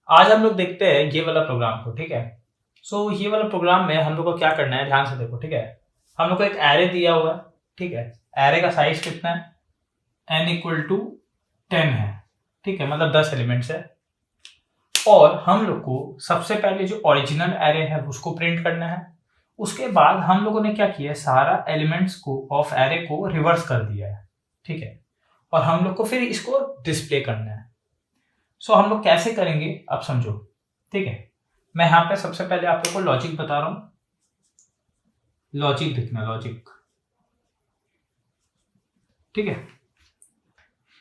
आज हम लोग देखते हैं ये वाला प्रोग्राम को, ठीक है। सो ये वाला प्रोग्राम में हम लोग को क्या करना है, ध्यान से देखो, ठीक है। हम लोग को एक एरे दिया हुआ है, ठीक है। एरे का साइज कितना है, n इक्वल टू 10 है, ठीक है, मतलब 10 एलिमेंट्स है। और हम लोग को सबसे पहले जो ओरिजिनल एरे है उसको प्रिंट करना है। उसके बाद हम लोगों ने क्या किया है, सारा एलिमेंट्स को ऑफ एरे को रिवर्स कर दिया है, ठीक है। और हम लोग को फिर इसको डिस्प्ले करना है। सो हम लोग कैसे करेंगे अब समझो, ठीक है। मैं यहाँ पे सबसे पहले आप लोग को लॉजिक बता रहा हूं। लॉजिक दिखना, लॉजिक, ठीक है।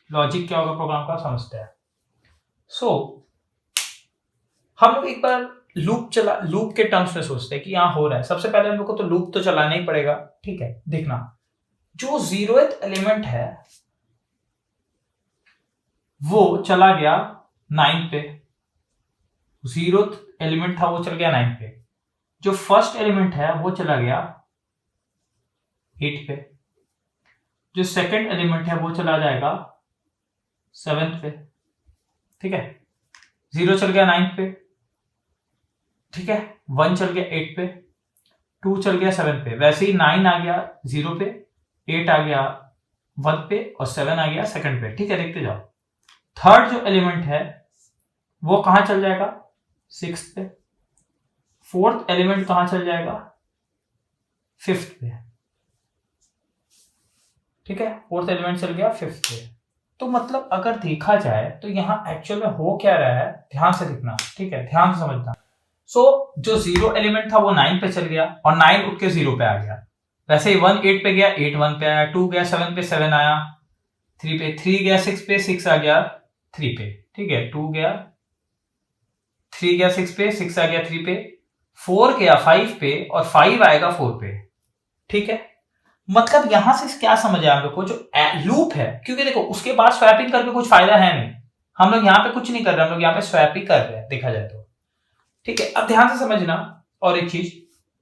लॉजिक क्या होगा प्रोग्राम का समझते हैं। सो हम लोग एक बार लूप के टर्म्स में सोचते हैं कि यहाँ हो रहा है। सबसे पहले हम लोग को तो लूप तो चलाना ही पड़ेगा, ठीक है। देखना, जो 0th एलिमेंट है वो चला गया 9 पे। 0th एलिमेंट था वो चल गया 9 पे। जो फर्स्ट एलिमेंट है वो चला गया 8 पे। जो सेकंड एलिमेंट है वो चला जाएगा 7th पे, ठीक है। 0 चल गया 9 पे, ठीक है। 1 चल गया 8 पे, 2 चल गया 7 पे। वैसे ही 9 आ गया 0 पे, 8 आ गया 1 पे और 7 आ गया सेकंड पे, ठीक है। देखते जाओ, थर्ड जो एलिमेंट है वो कहां चल जाएगा, 6 पे। फोर्थ एलिमेंट कहां चल जाएगा, 5th पे, ठीक है। फोर्थ एलिमेंट चल गया 5th पे। तो मतलब अगर देखा जाए तो यहाँ एक्चुअल में हो क्या रहा है, ध्यान से देखना, ठीक है, ध्यान से समझना। सो जो 0 एलिमेंट था वो 9 पे चल गया और 9 उठ के 0 पे आ गया। वैसे ही 1 8 पे गया, 8 1 पे आया, 2 गया 7 पे, 7 आया 3 पे, 3 गया 6 पे, 6 आ गया 3 पे, ठीक है। 2 गया, 3 गया 6 पे, 6 आ गया 3 पे, 4 गया 5 पे और 5 आएगा 4 पे, ठीक है। मतलब यहां से क्या समझ आया हम लोग को, जो लूप है, क्योंकि देखो उसके बाद स्वैपिंग करके कुछ फायदा है नहीं। हम लोग यहाँ पे कुछ नहीं कर रहे, हम लोग यहाँ पे स्वैप ही कर रहे हैं देखा जाए तो, ठीक है। अब ध्यान से समझना और एक चीज,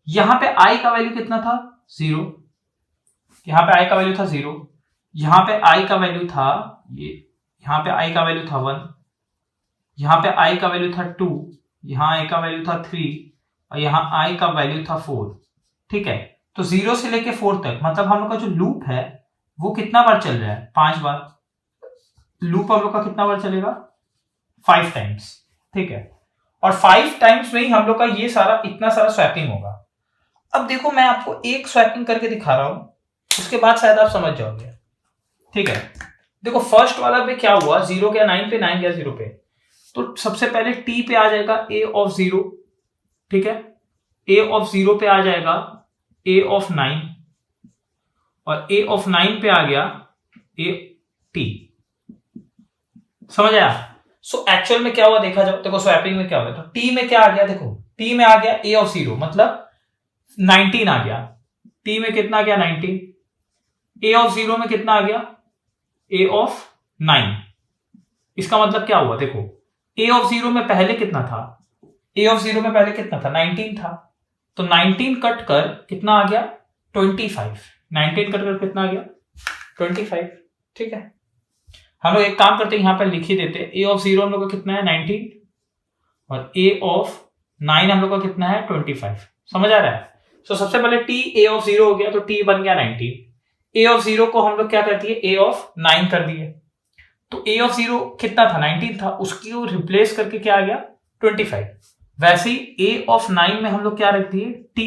यहां पे i का वैल्यू कितना था, 0। यहां पे i का वैल्यू था 0, यहां पे i का वैल्यू था ये, यहां पे i का वैल्यू था 1, यहां पे i का वैल्यू था 2, यहां i का वैल्यू था 3 और यहां i का वैल्यू था 4, ठीक है। तो 0 से लेके 4 तक, मतलब हम लोग का जो लूप है वो कितना बार चल रहा है, 5 बार। लूप हम लोग का कितना बार चलेगा, 5 टाइम्स, ठीक है। और 5 टाइम्स में ही हम लोग का ये सारा इतना सारा स्वैपिंग होगा। अब देखो मैं आपको एक स्वैपिंग करके दिखा रहा हूं, उसके बाद शायद आप समझ जाओगे, ठीक है। देखो फर्स्ट वाला पे क्या हुआ, 0 गया 9 पे, 9 गया 0 पे। तो सबसे पहले t पे आ जाएगा a ऑफ 0, ठीक है। a ऑफ 0 पे आ जाएगा a ऑफ 9 और a ऑफ 9 पे आ गया a t, समझ आया। सो एक्चुअल में क्या हुआ देखा जाओ, देखो स्वैपिंग में क्या हुआ, तो t में क्या आ गया, देखो t में आ गया a ऑफ 0 मतलब 19 आ गया। t में कितना आ गया, 19। a ऑफ 0 में कितना आ गया, a ऑफ 9। इसका मतलब क्या हुआ, देखो a ऑफ 0 में पहले कितना था, a ऑफ 0 में पहले कितना था, 19 था। तो 19 कट कर कितना आ गया, 25। 19 कट कर कितना आ गया, 25, ठीक है। हम लोग एक काम करते हैं, यहां पर लिख ही देते, a ऑफ 0 हम लोग का कितना है, 19 और a ऑफ 9 हम लोग का कितना है, 25। समझ आ रहा है। सो सबसे पहले t a ऑफ 0 हो गया तो t बन गया 19। a ऑफ 0 को हम लोग क्या कर दिए, a ऑफ 9 कर दिए। तो a ऑफ 0 कितना था, 19 था, उसकी रिप्लेस करके क्या आ गया, 25। वैसे ही a ऑफ 9 में हम लोग क्या रख दिए, t।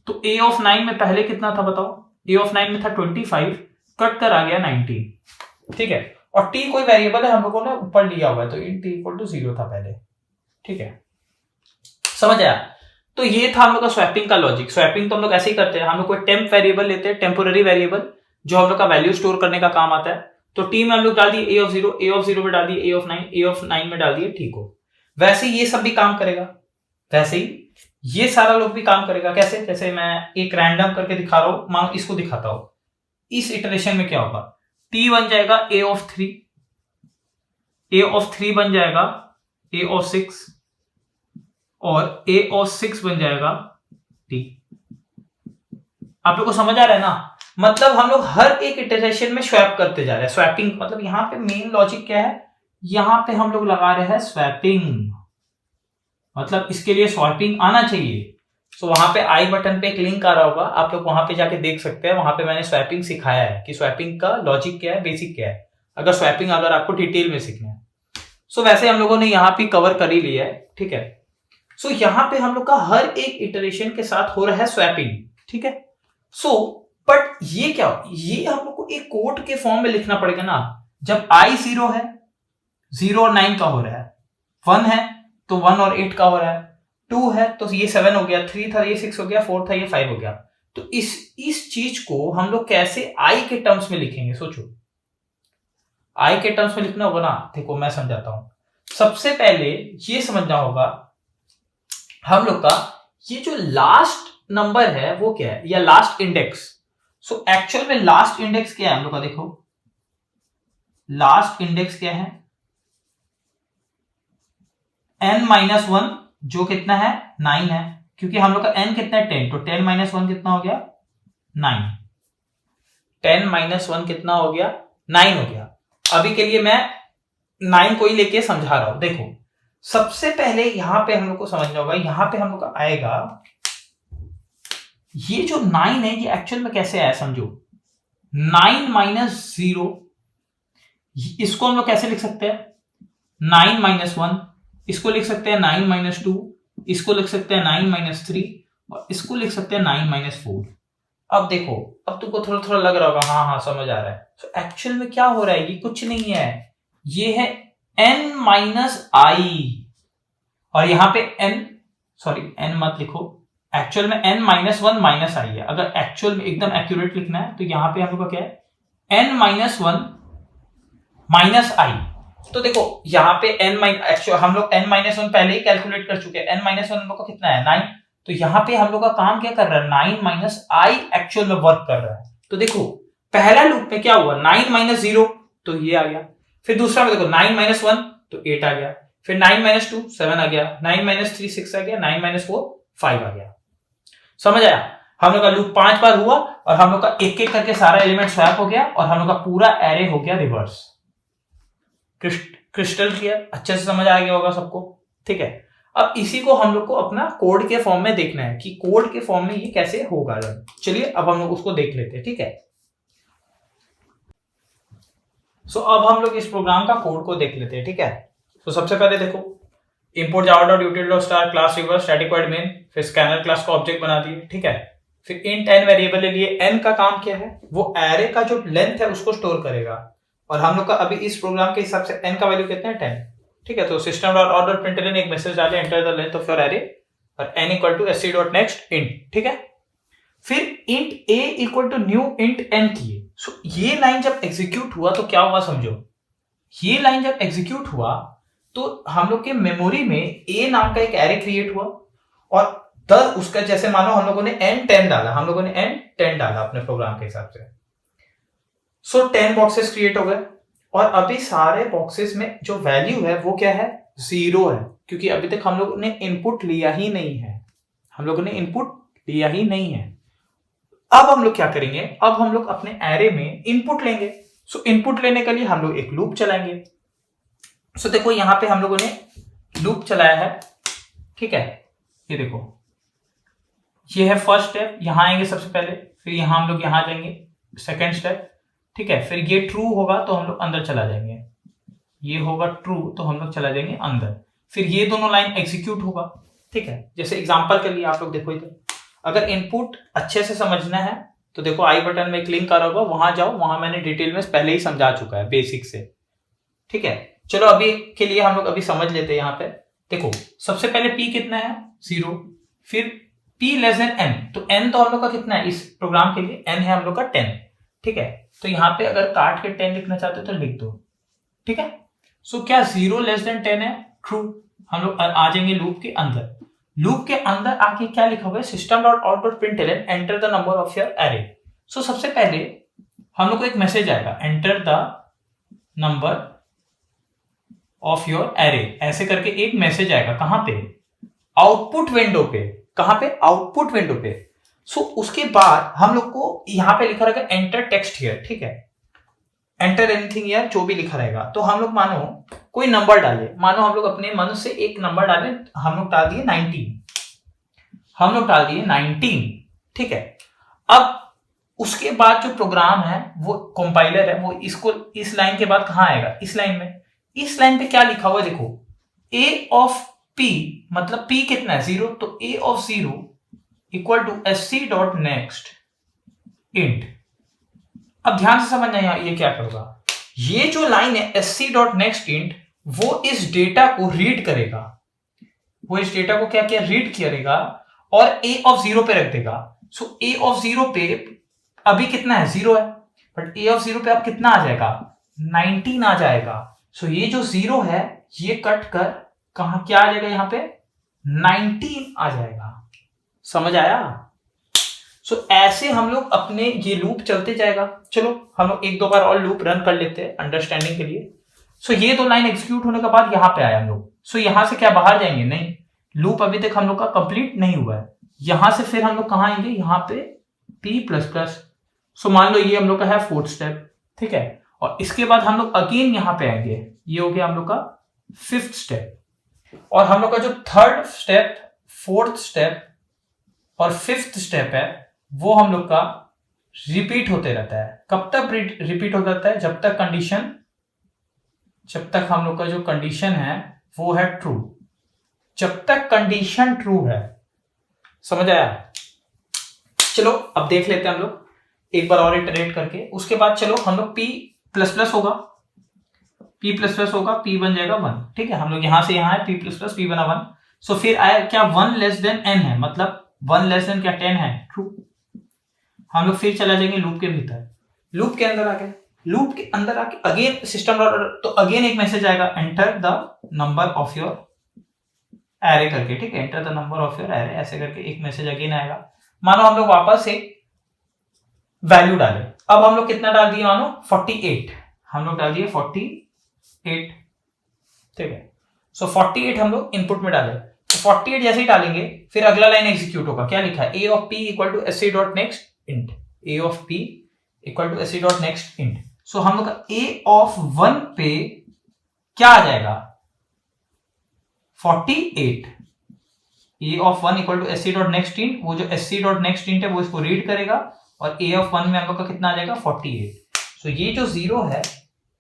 तो a ऑफ 9 में पहले कितना था बताओ, a ऑफ 9 में था 25, कट कर आ गया 19, ठीक है। और t कोई वेरिएबल है हम लोगों ने ऊपर लिया हुआ है, तो int इक्वल टू 0 था पहले, ठीक है। समझ आया। तो ये था हम लोग का स्वैपिंग का लॉजिक। स्वैपिंग तो हम लोग ऐसे ही करते हैं, हम लोग कोई टेम्प वेरिएबल लेते हैं, टेम्पोररी वेरिएबल जो हम लोग का वैल्यू स्टोर करने का काम आता है। तो टी में हम लोग डाल दिए a ऑफ 0, a ऑफ 0 में डाल दिए a ऑफ 9, a ऑफ 9 में डाल दिए, ठीक हो। वैसे ही ये सब भी काम करेगा, वैसे ही ये सारा लोग भी काम करेगा। कैसे, जैसे मैं एक रैंडम करके दिखा रहा हूं, मान इसको दिखाता हूं। इस इटरेशन में क्या होगा, t बन जाएगा a ऑफ 3, a ऑफ 3 बन जाएगा a ऑफ 6 और a ऑफ 6 बन जाएगा t। आप लोग को समझ आ रहा है ना। मतलब हम लोग हर एक इटरेशन में स्वैप करते जा रहे हैं। स्वैपिंग मतलब यहाँ पे मेन लॉजिक क्या है, यहाँ पे हम लोग लगा रहे हैं स्वैपिंग, मतलब इसके लिए स्वैपिंग आना चाहिए। सो वहां पे आई बटन पे एक लिंक आ रहा होगा, आप लोग वहां पे जाके देख सकते हैं। वहां पे मैंने स्वैपिंग सिखाया है कि स्वैपिंग का लॉजिक क्या है, बेसिक क्या है, अगर स्वैपिंग अगर आपको डिटेल में सीखना है। सो वैसे हम लोगों ने यहाँ पे कवर कर ही लिया है, ठीक है। सो यहाँ पे हम लोग का हर एक इटरेशन के साथ हो रहा है स्वैपिंग, ठीक है। सो बट ये क्या, ये हम लोग को एक कोड के फॉर्म में लिखना पड़ेगा ना। जब आई 0 है, 0 और 9 का हो रहा है, 1 है तो 1 और 8 का हो रहा है, 2 है तो ये 7 हो गया, 3 था ये 6 हो गया, 4 था ये 5 हो गया। तो इस चीज को हम लोग कैसे आई के टर्म्स में लिखेंगे, सोचो। आई के टर्म्स में लिखना होगा ना, देखो मैं समझाता हूं। सबसे पहले ये समझना होगा हम लोग का ये जो लास्ट नंबर है वो क्या है, या लास्ट इंडेक्स। सो एक्चुअल में लास्ट इंडेक्स क्या है हम लोग का, देखो लास्ट इंडेक्स क्या है, n-1, जो कितना है 9 है, क्योंकि हम लोग का n कितना है 10, तो 10-1 कितना हो गया 9, 10-1 कितना हो गया 9 हो गया। अभी के लिए मैं 9 को ही लेके समझा रहा हूं। देखो सबसे पहले यहां पे हम लोग को समझना होगा, यहां पे हम लोग का आएगा ये जो 9 है ये एक्चुअल में कैसे आया समझो। 9-0, इसको हम लोग कैसे लिख सकते हैं, 9-1, इसको लिख सकते हैं 9-2, इसको लिख सकते हैं 9-3 और इसको लिख सकते हैं 9-4। अब देखो, अब तुमको थोड़ा थोड़ा लग रहा होगा हाँ हाँ समझ आ रहा है। तो एक्चुअल में क्या हो रहा है, ये कुछ नहीं है, ये है n-i, और यहां पे n मत लिखो, एक्चुअल में n-1 माइनस आई है। अगर एक्चुअल में एकदम एक्यूरेट लिखना है तो यहां पे हम लोग का क्या है n-1 माइनस आई। तो देखो यहां पे हम लोग n-1 पहले ही कैलकुलेट कर चुके हैं, n-1 हम लोग का कितना है 9। तो यहां पे हम लोग का काम क्या कर रहा है, 9-i एक्चुअल में वर्क कर रहा है। तो देखो पहला लूप में क्या हुआ, 9-0 तो ये आ गया, फिर दूसरा में देखो 9-1 तो 8 आ गया, फिर 9-2 7 आ गया, 9-3 6 आ गया, 9-4 5 आ गया। समझ आया, हम लोग का लूप 5 बार हुआ और हम लोग का एक एक करके सारा एलिमेंट स्वैप हो गया और हम लोग का पूरा एरे हो गया रिवर्स। क्रिस्टल क्लियर, अच्छे से समझ आ गया होगा सबको, ठीक है। अब इसी को हम लोग को अपना कोड के फॉर्म में देखना है कि कोड के फॉर्म में ये कैसे होगा। चलिए अब हम लोग उसको देख लेते हैं, ठीक है। सो अब हम लोग इस प्रोग्राम का कोड को देख लेते हैं, ठीक है। तो सबसे पहले देखो import java.util.star class reverse static void main, फिर स्कैनर क्लास का ऑब्जेक्ट बना दिए, ठीक है। फिर इंट n वेरिएबल ले लिए, n का काम क्या है, वो एरे का जो लेंथ है उसको स्टोर करेगा, और हम लोग का अभी इस प्रोग्राम के हिसाब से n का वैल्यू कितना है 10, ठीक है। तो system.out.println एक मैसेज डाले, enter the length of your array और n equal to sc.next int, ठीक है। फिर int a equal to new int n किए। सो ये लाइन जब एग्जीक्यूट हुआ तो क्या हुआ समझो, ये लाइन जब एग्जीक्यूट हुआ तो हम लोग के मेमोरी में a नाम का एक एरे क्रिएट हुआ और उसका जैसे मानो हम लोगों ने n10 डाला, हम लोगों ने n10 डाला अपने प्रोग्राम के हिसाब से। सो 10 बॉक्सेस क्रिएट हो गए और अभी सारे बॉक्सेस में जो वैल्यू है वो क्या है 0 है, क्योंकि अभी तक हम लोगों ने इनपुट लिया ही नहीं है, हम लोगों ने इनपुट लिया ही नहीं है। अब हम लोग क्या करेंगे, अब हम लोग अपने एरे में इनपुट लेंगे। सो इनपुट लेने के लिए हम लोग एक लूप चलाएंगे। सो देखो यहां पे हम लोगों ने लूप चलाया है, ठीक है। ये देखो ये है फर्स्ट स्टेप, यहां आएंगे सबसे पहले, फिर यहां हम लोग यहां जाएंगे सेकंड स्टेप, ठीक है। फिर ये ट्रू होगा तो हम लोग अंदर चला जाएंगे, ये होगा ट्रू तो हम लोग चला जाएंगे अंदर, फिर ये दोनों लाइन एग्जीक्यूट होगा, ठीक है। जैसे एग्जांपल के लिए आप लोग देखो इधर, अगर इनपुट अच्छे से समझना है तो देखो आई बटन में एक लिंक आ रहा होगा, वहां जाओ, वहां मैंने डिटेल में पहले ही समझा चुका है बेसिक से, ठीक है। चलो अभी के लिए हम लोग अभी समझ लेते हैं। यहाँ पे देखो सबसे पहले p कितना है 0, फिर p लेस देन n, तो n तो हम लोग का कितना है इस प्रोग्राम के लिए, n है हम लोग का 10, ठीक है। तो यहाँ पे अगर काट के 10 लिखना चाहते हो तो लिख दो, ठीक है। सो क्या 0 लेस देन 10 है, ट्रू। हम लोग आ जाएंगे लूप के अंदर, लूप के अंदर आके क्या लिखा हुआ है, system.out.println enter the number of your array. So सबसे पहले हम लोग को एक मैसेज आएगा, enter the number of your array, ऐसे करके एक मैसेज आएगा, कहां पे, आउटपुट विंडो पे, कहां पे, आउटपुट विंडो पे। सो उसके बाद हम लोग को यहां पे लिखा रहेगा एंटर टेक्स्ट हियर, ठीक है। एंटर एनीथिंग ईयर जो भी लिखा रहेगा। तो हम लोग मानो कोई नंबर डाले, मानो हम लोग अपने मन से एक नंबर डाले, हम लोग डाल दिए 19, ठीक है। अब उसके बाद जो प्रोग्राम है वो कंपाइलर है, वो इसको इस लाइन के बाद कहां आएगा, इस लाइन में। इस लाइन पे क्या लिखा हुआ है देखो, a ऑफ p, मतलब p कितना है 0, तो a of 0 equal to sc dot next int. अब ध्यान से समझना ये क्या करूंगा, ये जो लाइन है sc डॉट नेक्स्ट इंट, वो इस डेटा को रीड करेगा, वो इस डेटा को क्या रीड करेगा और a ऑफ 0 पे रख देगा। सो a ऑफ 0 पे अभी कितना है 0 है, बट a ऑफ 0 पे अब कितना आ जाएगा 19 आ जाएगा। सो ये जो 0 है ये कट कर कहां क्या आ जाएगा, यहां पे 19 आ जाएगा। समझ आया। सो ऐसे हम लोग अपने ये लूप चलते जाएगा। चलो हम लोग एक दो बार और लूप रन कर लेते हैं अंडरस्टैंडिंग के लिए। सो ये दो लाइन एग्जीक्यूट होने के बाद यहां पे आए हम लोग। सो यहां से क्या बाहर जाएंगे, नहीं, लूप अभी तक हम लोग का कंप्लीट नहीं हुआ है। यहां से फिर हम लोग कहां आएंगे, यहां पे p प्लस प्लस। सो मान लो ये हम लोग का है 4th स्टेप, ठीक है। और इसके बाद हम लोग अगेन यहां पे आएंगे, ये हो गया हम लोग का 5th स्टेप। और हम लोग का जो 3rd स्टेप, 4th स्टेप और 5th स्टेप है वो हम लोग का रिपीट होते रहता है। कब तक रिपीट होता रहता है, जब तक हम लोग का जो कंडीशन है वो है ट्रू, जब तक कंडीशन ट्रू है। समझ आया। चलो अब देख लेते हैं हम लोग एक बार और इटरेट करके। उसके बाद चलो हम लोग p प्लस प्लस होगा, p प्लस प्लस होगा, p बन जाएगा 1, ठीक है। हम लोग यहां से यहां है p प्लस प्लस, p बना 1। सो फिर आया क्या 1 लेस देन n है, मतलब 1 लेस देन क्या 10 है, ट्रू। हम लोग फिर चला जाएंगे लूप के भीतर, लूप के अंदर आके अगेन सिस्टम, तो अगेन एक मैसेज आएगा enter the number of your array करके, ठीक है। Enter the number of your array ऐसे करके एक मैसेज अगेन आएगा। मानो हम लोग वापस से वैल्यू डाले, अब हम लोग कितना डाल दिए, मानो 48, हम लोग डाल दिए 48, ठीक है। सो 48 हम लोग इनपुट में डाले, तो 48 जैसे ही डालेंगे फिर अगला लाइन एग्जीक्यूट होगा। क्या लिखा है, a of p equal to sc dot next int, a of p equal to sc dot next int. So हम लोग का a ऑफ 1 पे क्या आ जाएगा 48, a of 1 equal to sc dot next int, वो जो sc डॉट नेक्स्ट इंट है वो इसको रीड करेगा और a ऑफ 1 में हम लोग का कितना आ जाएगा 48। सो ये जो 0 है,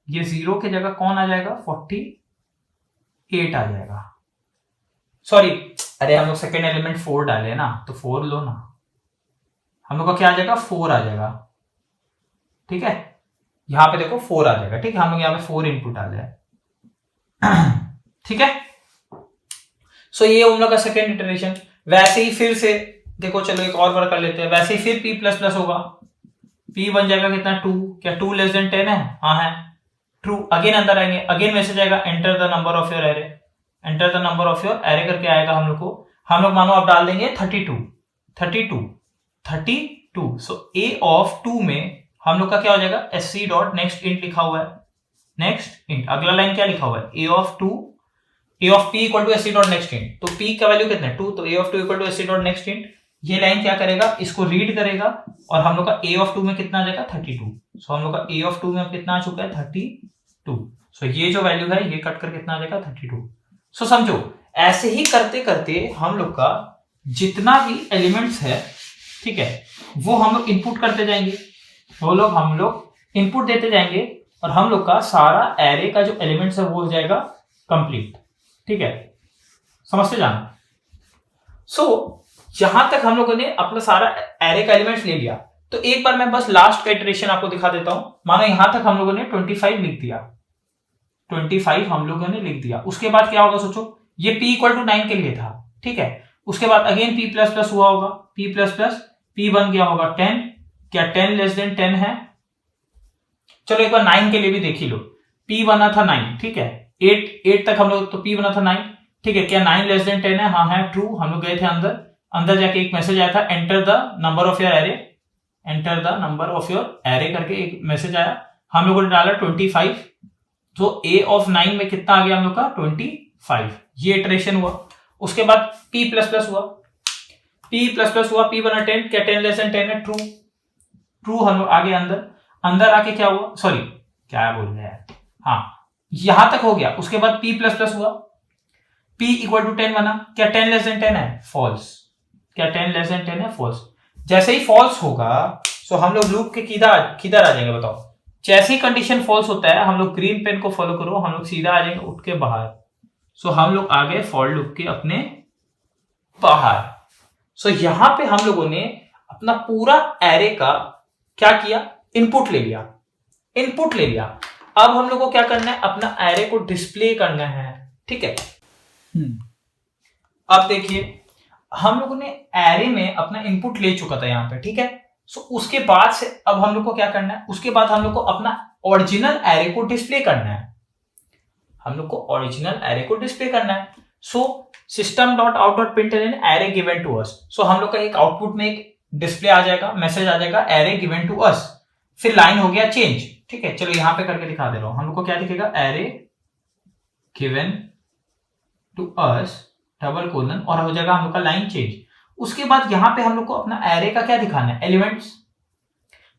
ये 0 की जगह कौन आ जाएगा 48 आ जाएगा। सॉरी, अरे हम लोग सेकेंड एलिमेंट 4 डाले ना, तो 4 लो ना, हम लोग का क्या आ जाएगा 4 आ जाएगा, ठीक है। यहां पे देखो 4 आ जाएगा, ठीक है। हम लोग यहां पे 4 इनपुट डाले हैं, ठीक है। सो ये हम लोग का सेकेंड इटरेशन। वैसे ही फिर से देखो, चलो एक और बार कर लेते हैं। वैसे ही फिर p प्लस प्लस होगा, p बन जाएगा कितना 2, क्या 2 लेस देन 10 है, हाँ है, ट्रू। अगेन अंदर आएंगे, अगेन मैसेज आएगा enter the number of your array, enter the number of your array करके आएगा हम लोग को। हम लोग मानो अब डाल देंगे 32। सो a ऑफ 2 में हम लोग का क्या हो जाएगा sc डॉट नेक्स्ट इंट लिखा हुआ है, नेक्स्ट इंट। अगला लाइन क्या लिखा हुआ है, a of p equal to sc dot next int. तो p का वैल्यू कितना है 2, तो a of 2 equal to sc dot next int. ये लाइन क्या करेगा, इसको रीड करेगा और हम लोग का a ऑफ 2 में कितना आ जाएगा 32। सो हम लोग का a ऑफ 2 में कितना आ चुका है 32। सो ये जो वैल्यू है ये कट कर कितना आ जाएगा 32। सो समझो, ऐसे ही करते करते हम लोग का जितना भी एलिमेंट्स है, ठीक है, वो हम लोग इनपुट करते जाएंगे, हम लोग इनपुट देते जाएंगे और हम लोग का सारा एरे का जो एलिमेंट्स है वो हो जाएगा कंप्लीट, ठीक है। समझते जाना। सो यहां तक हम लोगों ने अपना सारा एरे का एलिमेंट्स ले लिया। तो एक बार मैं बस लास्ट का इटरेशन आपको दिखा देता हूं। मानो यहां तक हम लोगों ने 25 लिख दिया, 25 हम लोगों ने लिख दिया। उसके बाद क्या होगा सोचो, ये p इक्वल टू 9 के लिए था, ठीक है। उसके बाद अगेन p प्लस प्लस हुआ होगा, p प्लस प्लस p बन गया होगा 10, क्या 10 लेस देन 10 है। चलो एक बार 9 के लिए भी देख ही लो, p बना था 9, ठीक है। 8 तक हम लोग, तो p बना था 9, ठीक है। क्या 9 लेस देन 10 है, हाँ है, ट्रू। हम लोग गए थे अंदर जाके एक मैसेज आया था enter the number of your array, enter the number of your array करके एक मैसेज आया। हम लोगों ने डाला 25, तो a ऑफ 9 में कितना आ गया हम लोग का 25। ये इटरेशन हुआ। उसके बाद p प्लस प्लस हुआ, p बना 10, क्या 10 लेस देन 10 है, ट्रू। हम लोग आगे अंदर आके क्या हुआ, सॉरी क्या बोल रहे हैं, हाँ यहां तक हो गया। उसके बाद p प्लस प्लस हुआ, p इक्वल टू 10 बना। क्या 10 लेस देन 10 है? फॉल्स। क्या 10 लेस देन 10 है? फॉल्स। जैसे ही फॉल्स होगा तो हम लोग लूप के किधर आ जाएंगे बताओ? जैसे ही कंडीशन फॉल्स होता है हम लोग ग्रीन पेन को फॉलो करो, हम लोग सीधा आ जाएंगे उठ के बाहर। सो हम लोग आ गए फॉर लूप के अपने बाहर। सो यहां पे हम लोगों ने अपना पूरा एरे का क्या किया, इनपुट ले लिया, इनपुट ले लिया। अब हम लोग को क्या करना है, अपना एरे को डिस्प्ले करना है, ठीक है। अब देखिए हम लोगों ने एरे में अपना इनपुट ले चुका था यहां पे, ठीक है। सो उसके बाद से अब हम लोग को क्या करना है, उसके बाद हम लोग को अपना ओरिजिनल एरे को डिस्प्ले करना है, हम लोग को ओरिजिनल एरे को डिस्प्ले करना है। So system dot out dot println array given to us. So हम लोग का एक आउटपुट में एक डिस्प्ले आ जाएगा, मैसेज आ जाएगा एरे गिवन टू अस, फिर लाइन हो गया चेंज, ठीक है। चलो यहां पे करके दिखा दे रहा हूं, हम लोग को क्या दिखेगा, array given to us double colon और हो जाएगा हम लोग का लाइन चेंज। उसके बाद यहां पे हम लोग को अपना एरे का क्या दिखाना है, एलिमेंट्स।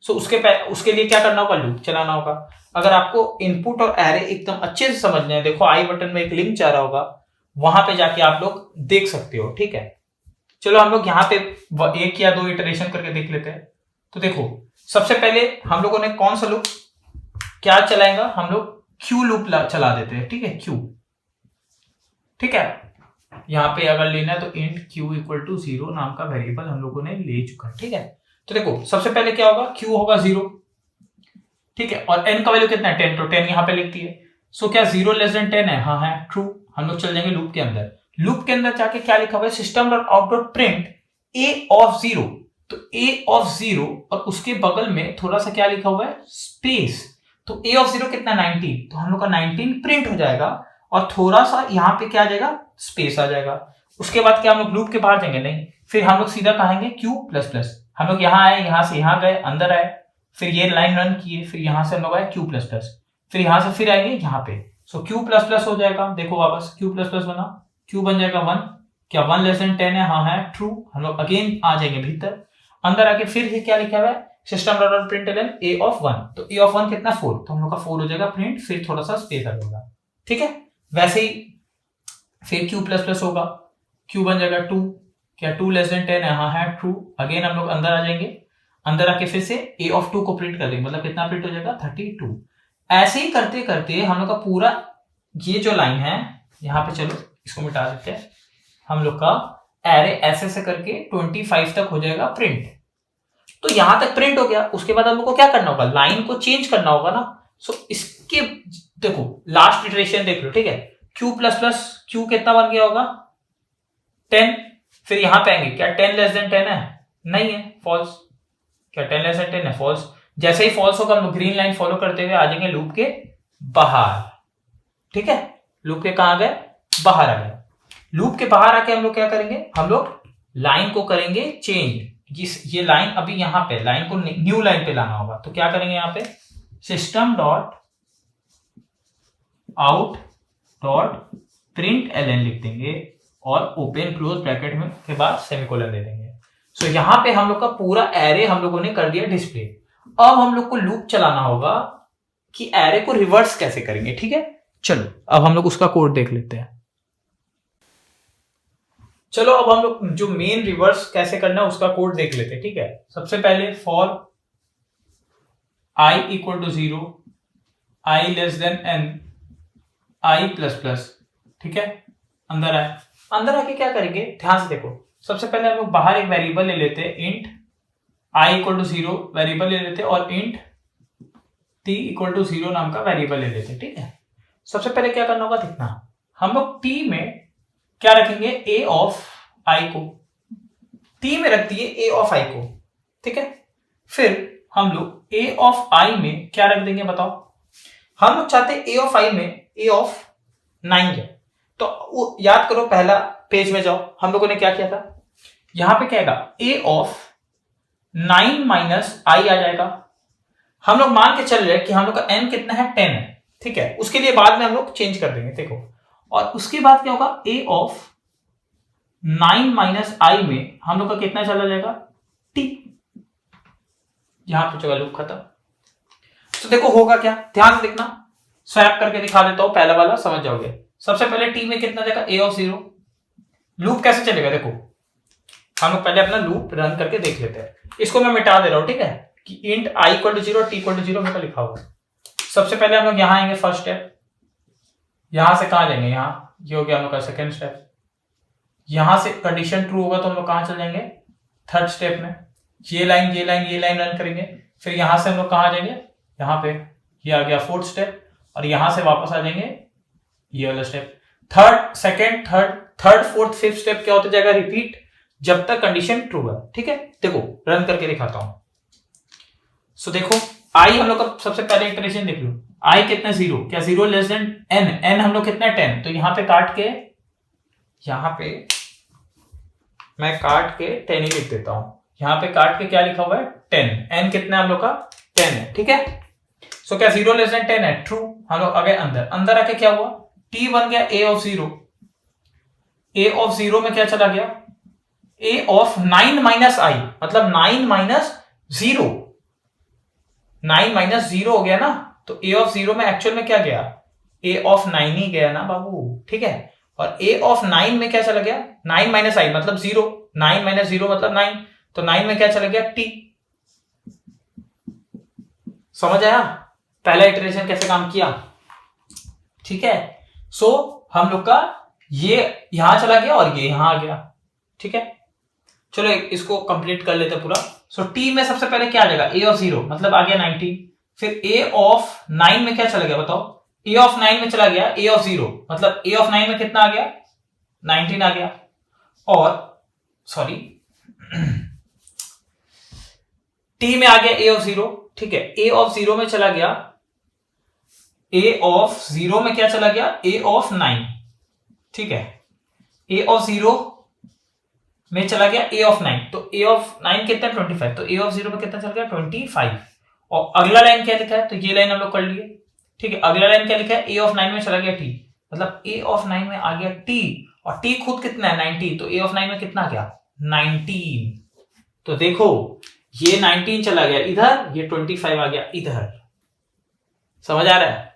सो उसके लिए क्या करना होगा, लूप चलाना होगा। अगर आपको इनपुट और एरे एकदम अच्छे से समझने हैं, देखो आई बटन में एक लिंक जा रहा होगा, वहां पे जाके आप लोग देख सकते हो, ठीक है। चलो हम लोग यहाँ पे एक या दो इटरेशन करके देख लेते हैं। तो देखो सबसे पहले हम लोगों ने कौन सा लूप क्या चलाएगा, हम लोग क्यू लूप चला देते हैं, ठीक है, क्यू, ठीक है। यहां पे अगर लेना है तो इंट क्यू इक्वल टू 0 नाम का वेरिएबल हम लोगों ने ले चुका है, ठीक है। तो देखो सबसे पहले क्या होगा, क्यू होगा 0, ठीक है, और n का वैल्यू कितना है 10, तो 10 यहां पे लिख दिए। सो क्या 0 लेस देन 10 है, हाँ है, ट्रू। हम लोग चल जाएंगे लूप के अंदर, लूप के अंदर जाके क्या लिखा हुआ है, system dot out dot print A of 0। तो ए ऑफ 0 और उसके बगल में थोड़ा सा क्या लिखा हुआ है, स्पेस। तो ए ऑफ 0 कितना 19, तो हम लोग का 19 प्रिंट हो जाएगा और थोड़ा सा यहां पे क्या आ जाएगा, स्पेस आ जाएगा। उसके बाद क्या हम लोग लूप के बाहर जाएंगे, नहीं, फिर हम लोग सीधा कहेंगे क्यू प्लस प्लस। हम लोग यहां आए, यहां से यहां गए, अंदर आए, फिर ये लाइन रन किए, फिर यहां से हम लोग आए क्यू प्लस प्लस, फिर यहां से फिर आएंगे यहाँ पे। सो क्यू प्लस प्लस हो जाएगा, देखो वापस क्यू प्लस प्लस बना, क्यू बन जाएगा 1। क्या 1 लेस देन 10 है, हाँ है, ट्रू। हम लोग अगेन आ जाएंगे भीतर, अंदर आके फिर ये क्या लिखा हुआ है, system dot println A of 1। तो ए ऑफ 1 कितना 4, तो हम लोग का 4 हो जाएगा प्रिंट, फिर थोड़ा सा स्पेस आ जाएगा, ठीक है। वैसे ही फिर क्यू प्लस प्लस होगा, क्यू बन जाएगा 2। क्या 2 लेस देन 10 है, हाँ है, ट्रू। अगेन हम लोग अंदर आ जाएंगे, अंदर आके फिर से ए ऑफ 2 को प्रिंट कर देंगे, मतलब कितना प्रिंट हो जाएगा 32। ऐसे ही करते करते हम लोग का पूरा ये जो लाइन है, यहां पे चलो इसको मिटा देते हैं, हम लोग का एरे ऐसे से करके 25 तक हो जाएगा प्रिंट। तो यहां तक प्रिंट हो गया, उसके बाद हम लोग को क्या करना होगा, लाइन को चेंज करना होगा ना। सो इसके देखो लास्ट इटरेशन देख लो, ठीक है, क्यू प्लस प्लस क्यू कितना बन गया होगा 10। फिर यहां पे आएंगे, क्या 10 लेस देन 10 है, नहीं है, फॉल्स। क्या 10 लेस देन 10 है, फॉल्स। जैसे ही फॉल्स होगा हम लोग ग्रीन लाइन फॉलो करते हुए आ जाएंगे लूप के बाहर, ठीक है। लूप के कहां गए, बाहर आ गए। लूप के बाहर आके हम लोग क्या करेंगे, हम लोग लाइन को करेंगे चेंज। ये लाइन अभी यहां पे लाइन को न्यू लाइन पे लाना होगा, तो क्या करेंगे यहां पे, system dot out dot print LN लिख देंगे और ओपन क्लोज ब्रैकेट में के बाद सेमीकोलन दे देंगे। सो यहां पे हम लोग का पूरा एरे हम लोगों ने कर दिया डिस्प्ले। अब हम लोग को लूप चलाना होगा कि एरे को रिवर्स कैसे करेंगे, ठीक है। चलो अब हम लोग उसका कोड देख लेते हैं। चलो अब हम लोग जो मेन रिवर्स कैसे करना है उसका कोड देख लेते हैं, ठीक है। सबसे पहले for i equal to 0, i less than n, i plus plus, ठीक है। अंदर आए, अंदर आके क्या करेंगे, ध्यान से देखो। सबसे पहले हम लोग बाहर एक वेरिएबल ले लेते हैं, int i equal to 0 variable ले लेते हैं और इंट t इक्वल टू 0 नाम का वेरिएबल ले लेते हैं, ठीक है। सबसे पहले क्या करना होगा, देखना हम लोग t में क्या रखेंगे, a ऑफ i को, t में रख दिए a ऑफ i को, ठीक है। फिर हम लोग a ऑफ i में क्या रख देंगे बताओ, हम लोग चाहते हैं a ऑफ i में a ऑफ 9 है। तो याद करो पहला पेज में जाओ, हम लोगों ने क्या किया था, यहां पे क्या आएगा, a ऑफ 9 माइनस i आ जाएगा। हम लोग मान के चल रहे हैं कि हम लोग का n कितना है 10 है, ठीक है। उसके लिए बाद में हम लोग चेंज कर देंगे, देखो। और उसके बाद क्या होगा, a ऑफ 9 माइनस i में हम लोग का कितना चला जाएगा, t। यहां पे चलो लूप खत्म। तो देखो होगा क्या, ध्यान से देखना, स्वैप करके दिखा देता हूं, पहला वाला समझ जाओगे। सबसे पहले टी में कितना जाएगा, ए ऑफ 0। लूप कैसे चलेगा देखो, हम लोग पहले अपना लूप रन करके देख लेते हैं। इसको मैं मिटा दे रहा हूं, ठीक है, कि int I equal to 0 T equal to 0 मेरे को लिखा हुआ है। सबसे पहले हम लोग यहां आएंगे, फर्स्ट स्टेप, यहां से कहां जाएंगे, यहां, ये हो गया हम लोग का सेकेंड स्टेप। यहां से कंडीशन ट्रू होगा तो हम लोग कहां चल जाएंगे, थर्ड स्टेप में। ये लाइन ये लाइन ये लाइन रन करेंगे, फिर यहां से हम लोग कहां जाएंगे, यहां पे, ये आ गया फोर्थ स्टेप, और यहां से वापस आ जाएंगे ये वाला step. Third, second, third fourth fifth step क्या होता जाएगा, रिपीट, जब तक कंडीशन ट्रू है, ठीक है। देखो रन करके दिखाता हूं। सो देखो आई हम लोग का सबसे पहले इटरेशन देख लो, आई कितना 0, क्या 0 लेस देन एन, एन हम लोग कितना 10, तो यहां पे काट के, यहां पे मैं काट के 10 ही लिख देता हूं। यहां पे काट के क्या लिखा हुआ है, 10, एन कितना हम लोग का 10 है, ठीक है। सो क्या 0 लेस देन 10 है, ट्रू। हम लोग आ गए अंदर, अंदर आके क्या हुआ, टी बन गया ए ऑफ 0। ए ऑफ 0 में क्या चला गया, ए ऑफ 9 माइनस आई, मतलब 9 माइनस 0, 9 माइनस 0 हो गया ना, तो ए ऑफ 0 में एक्चुअल में क्या गया, ए ऑफ 9 ही गया ना बाबू, ठीक है। और ए ऑफ 9 में क्या चला गया, 9 माइनस आई मतलब 0, 9 माइनस 0 मतलब 9, तो 9 में क्या चला गया, टी। समझ आया पहला इटरेशन कैसे काम किया, ठीक है। सो हम लोग का ये यहां चला गया और ये यहां आ गया, ठीक है। चलो इसको कंप्लीट कर लेते पूरा। सो टी में सबसे पहले क्या आ जाएगा, ए ऑफ 0 मतलब आ गया 90, फिर ए ऑफ 9 में क्या चला गया बताओ, ए ऑफ 9 में चला गया ए ऑफ 0, मतलब ए ऑफ 9 में कितना आ गया, 19 आ गया। और सॉरी टी में आ गया ए ऑफ 0, ठीक है। ए ऑफ 0 में चला गया, ए ऑफ 0 में क्या चला गया, ए ऑफ 9, ठीक है। ए ऑफ 0 में चला गया ए ऑफ 9, तो ए ऑफ 9 कितना 25, तो ए ऑफ 0 में कितना चल गया 25। और अगला लाइन क्या लिखा है, तो ये लाइन हम लोग कर लिए, ठीक है। अगला लाइन क्या लिखा है, ए ऑफ 9 में चला गया टी, मतलब ए ऑफ 9 में आ गया टी, और टी खुद कितना है 90, तो ए ऑफ 9 में कितना आ गया 19। तो देखो ये 19 चला गया इधर, ये 25 आ गया इधर, समझ आ रहा है।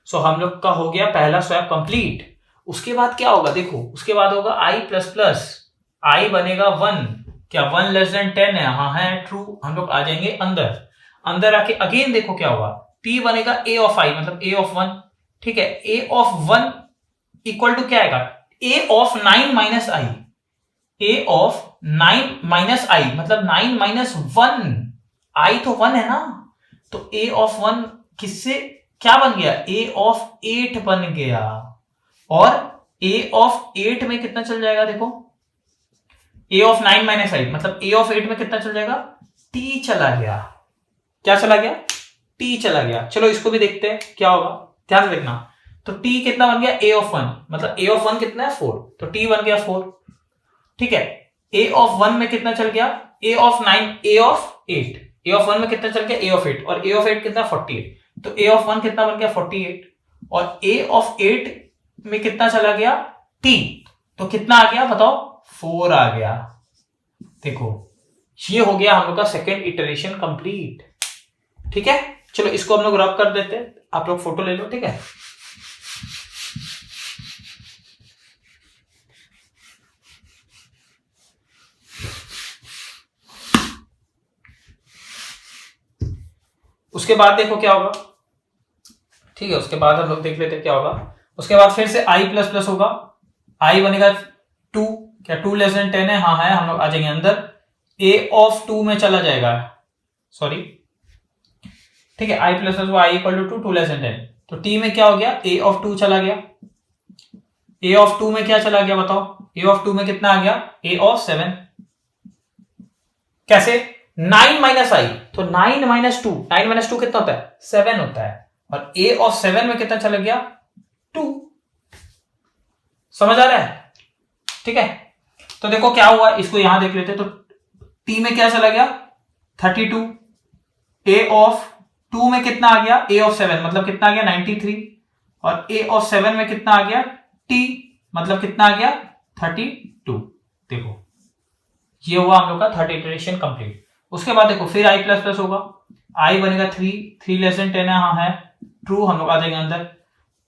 सो हम लोग का हो गया पहला स्वैप कंप्लीट। उसके बाद क्या होगा देखो, उसके बाद होगा आई प्लस प्लस, आई बनेगा 1, क्या 1 लेस देन 10 है, हाँ है ट्रू। हम लोग आ जाएंगे अंदर, अंदर आके अगेन देखो क्या होगा, टी बनेगा ए ऑफ आई मतलब ए ऑफ 1, ठीक है। ए ऑफ 1 इक्वल टू क्या आएगा, a of 9 minus i, a of 9 minus i मतलब 9 माइनस 1, आई तो 1 है ना, तो ए ऑफ 1 किससे क्या बन गया, ए ऑफ 8 बन गया। और ए ऑफ 8 में कितना चल जाएगा देखो, ए ऑफ 9 माइनस आई मतलब ए ऑफ 8 में कितना चल जाएगा, टी चला गया, क्या चला गया, टी चला गया। चलो इसको भी देखते हैं क्या होगा, ध्यान से देखना। तो टी कितना बन गया, ए ऑफ 1 मतलब ए ऑफ 1 कितना है 4, तो टी बन गया 4, ठीक है। ए ऑफ 1 में कितना चल गया, a of 9, a of 8, a of 1 में कितना चल गया ए ऑफ 8, और ए ऑफ 8 कितना 48, तो ए ऑफ 1 कितना बन गया 48, और ए ऑफ 8 में कितना चला गया टी, तो कितना आ गया बताओ 4 आ गया। देखो ये हो गया हम लोग का सेकेंड इटरेशन कंप्लीट, ठीक है। चलो इसको हम लोग रब कर देते हैं, आप लोग फोटो ले लो, ठीक है। उसके बाद देखो क्या होगा, ठीक है। उसके बाद हम लोग देख लेते हैं क्या होगा। उसके बाद फिर से आई प्लस प्लस होगा, आई बनेगा 2, क्या 2 लेस देन 10 है, हाँ है। हम लोग आ जाएंगे अंदर, ए ऑफ 2 में चला जाएगा, सॉरी, ठीक है। I plus plus i equal to 2 less than 10, तो टी में क्या हो गया, ए ऑफ 2 चला गया, ए ऑफ 2 में क्या चला गया बताओ, ए ऑफ 2 में कितना आ गया, ए ऑफ 7, कैसे 9 माइनस आई, तो 9 माइनस 2, 9 माइनस 2 कितना होता है 7 होता है, और ए ऑफ 7 में कितना चला गया 2, समझ आ रहा है, ठीक है। तो देखो क्या हुआ, इसको यहां देख लेते, तो टी में क्या चला गया 32, ए ऑफ 2 में कितना आ गया, ए ऑफ 7 मतलब कितना आ गया 93, और ए ऑफ 7 में कितना आ गया टी मतलब कितना आ गया 32। देखो ये हुआ हम लोग का थर्ड इटरेशन कंप्लीट। उसके बाद देखो फिर आई प्लस प्लस होगा, आई बनेगा 3, 3 लेस देन 10 हाँ है ट्रू, हम लोग आ जाएंगे अंदर।